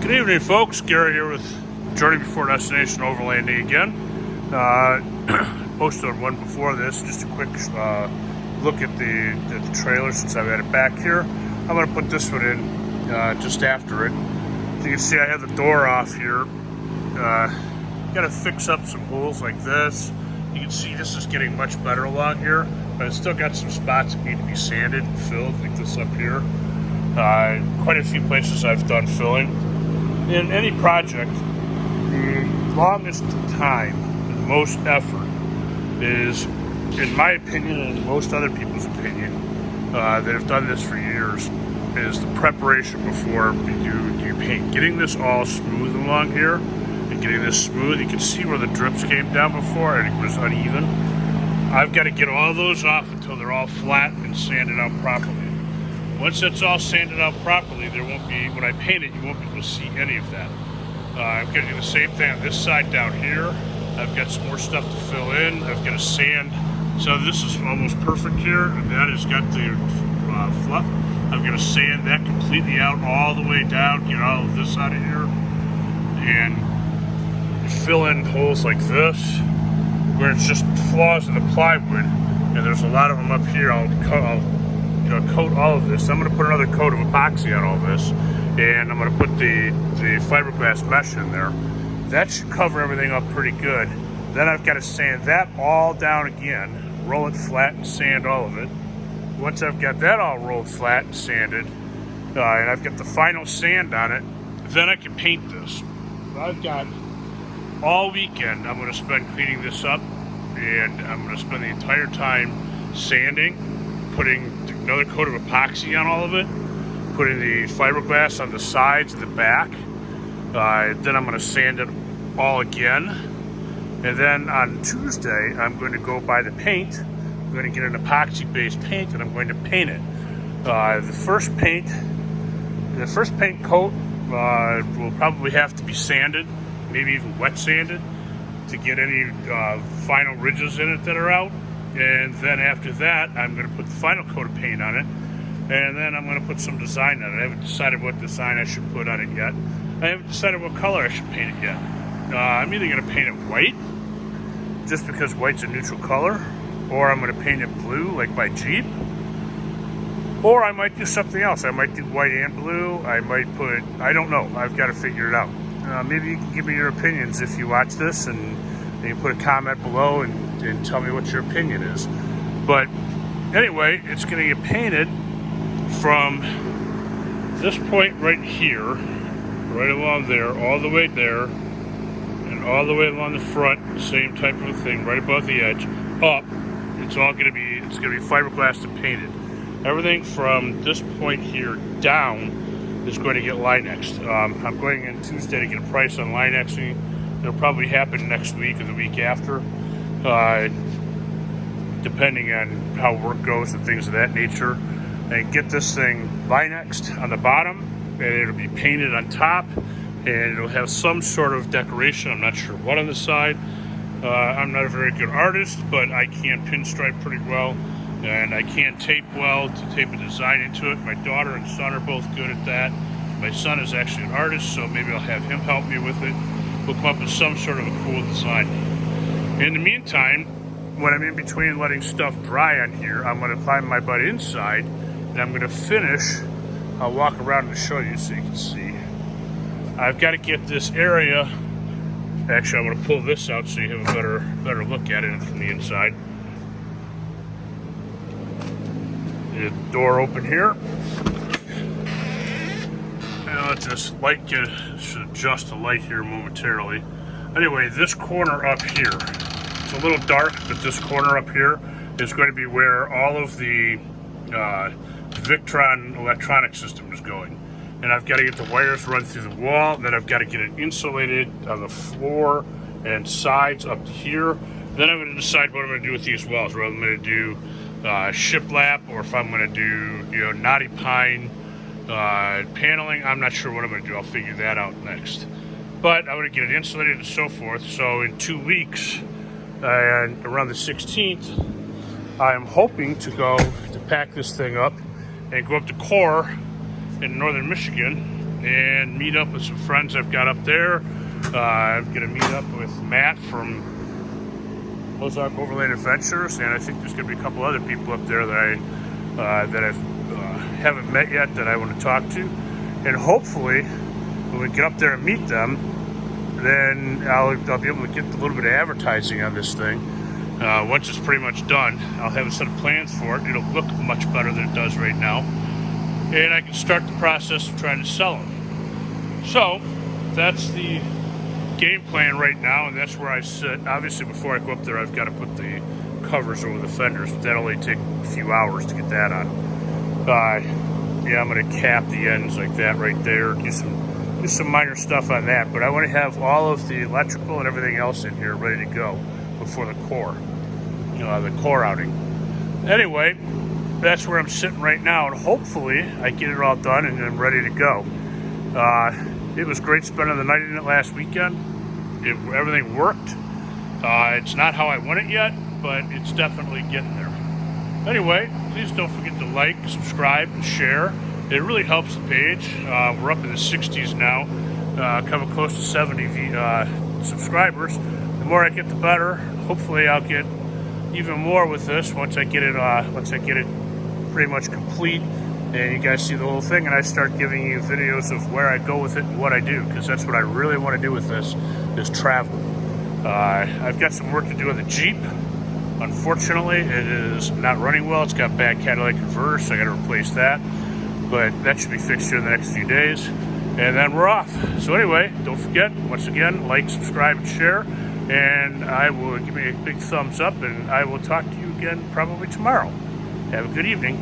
Good evening, folks. Gary here with Journey Before Destination Overlanding again. Posted one before this, just a quick look at the trailer since I've had it back here. I'm going to put this one in just after it. As you can see, I have the door off here. Got to fix up some holes like this. You can see this is getting much better along here, but it's still got some spots that need to be sanded and filled, like this up here. Quite a few places I've done filling. In any project, the longest time and most effort is, in my opinion and most other people's opinion that have done this for years, is the preparation before you paint. Getting this all smooth along here and getting this smooth. You can see where the drips came down before and it was uneven. I've got to get all those off until they're all flat and sanded out properly. Once it's all sanded out properly, there won't be, when I paint it, you won't be able to see any of that. I'm going to do the same thing on this side down here. I've got some more stuff to fill in. I've got to sand. So this is almost perfect here, and that has got the fluff. I'm going to sand that completely out all the way down, get all of this out of here, and fill in holes like this, where it's just flaws in the plywood, and there's a lot of them up here. I'll coat all of this. I'm going to put another coat of epoxy on all this, and I'm going to put the fiberglass mesh in there. That should cover everything up pretty good. Then I've got to sand that all down again, roll it flat and sand all of it. Once I've got that all rolled flat and sanded, and I've got the final sand on it, then I can paint this. I've got all weekend I'm going to spend cleaning this up, and I'm going to spend the entire time sanding, putting another coat of epoxy on all of it, putting the fiberglass on the sides and the back. Then I'm going to sand it all again. And then on Tuesday, I'm going to go buy the paint. I'm going to get an epoxy-based paint, and I'm going to paint it. The first paint coat will probably have to be sanded, maybe even wet sanded, to get any final ridges in it that are out. And then after that, I'm going to put the final coat of paint on it, and then I'm going to put some design on it. I haven't decided what design I should put on it yet. I haven't decided what color I should paint it yet. I'm either going to paint it white, just because white's a neutral color, or I'm going to paint it blue, like my Jeep, or I might do something else. I might do white and blue. I don't know. I've got to figure it out. Maybe you can give me your opinions if you watch this, and you can put a comment below and tell me what your opinion is. But anyway, it's going to get painted from this point right here, right along there, all the way there, and all the way along the front, same type of thing, right above the edge, up. It's going to be fiberglass and painted. Everything from this point here down is going to get Linexed. I'm going in Tuesday to get a price on Linexing. It'll probably happen next week or the week after, depending on how work goes and things of that nature. And get this thing Linexed on the bottom, and it'll be painted on top, and it'll have some sort of decoration. I'm not sure what on the side. I'm not a very good artist, but I can pinstripe pretty well, and I can tape well to tape a design into it. My daughter and son are both good at that. My son is actually an artist, so maybe I'll have him help me with it. We'll come up with some sort of a cool design. In the meantime, when I'm in between letting stuff dry on here, I'm going to climb my butt inside, and I'm going to finish. I'll walk around and show you so you can see. I've got to get this area. Actually, I'm going to pull this out so you have a better look at it from the inside. The door open here. Let's just should adjust the light here momentarily. Anyway, this corner up here, it's a little dark, but this corner up here is going to be where all of the Victron electronic system is going. And I've got to get the wires run through the wall, and then I've got to get it insulated on the floor and sides up to here. Then I'm going to decide what I'm going to do with these walls, whether I'm going to do shiplap, or if I'm going to do, knotty pine paneling. I'm not sure what I'm going to do. I'll figure that out next. But I'm going to get it insulated and so forth. So in 2 weeks, and around the 16th, I am hoping to pack this thing up and go up to Core in northern Michigan and meet up with some friends I've got up there. I'm going to meet up with Matt from Ozark Overland Adventures, and I think there's going to be a couple other people up there that I haven't met yet that I want to talk to. And hopefully, when we get up there and meet them, then I'll be able to get a little bit of advertising on this thing. Once it's pretty much done, I'll have a set of plans for it. It'll look much better than it does right now. And I can start the process of trying to sell them. So, that's the game plan right now, and that's where I sit. Obviously, before I go up there, I've got to put the covers over the fenders, but that'll only take a few hours to get that on. Yeah, I'm going to cap the ends like that right there, do some minor stuff on that, but I want to have all of the electrical and everything else in here ready to go before the core outing. Anyway, that's where I'm sitting right now, and hopefully I get it all done and I'm ready to go. It was great spending the night in it last weekend. Everything worked. It's not how I want it yet, but it's definitely getting there. Anyway, please don't forget to like, subscribe, and share. It really helps the page. We're up in the 60s now, coming close to 70 subscribers. The more I get, the better. Hopefully, I'll get even more with this once I get it pretty much complete, and you guys see the whole thing, and I start giving you videos of where I go with it and what I do, because that's what I really want to do with this, is travel. I've got some work to do on the Jeep. Unfortunately, it is not running well. It's got bad catalytic converter, so I got to replace that. But that should be fixed here in the next few days, and then we're off. So anyway, don't forget, once again, like, subscribe, and share, and I will give me a big thumbs up, and I will talk to you again probably tomorrow. Have a good evening.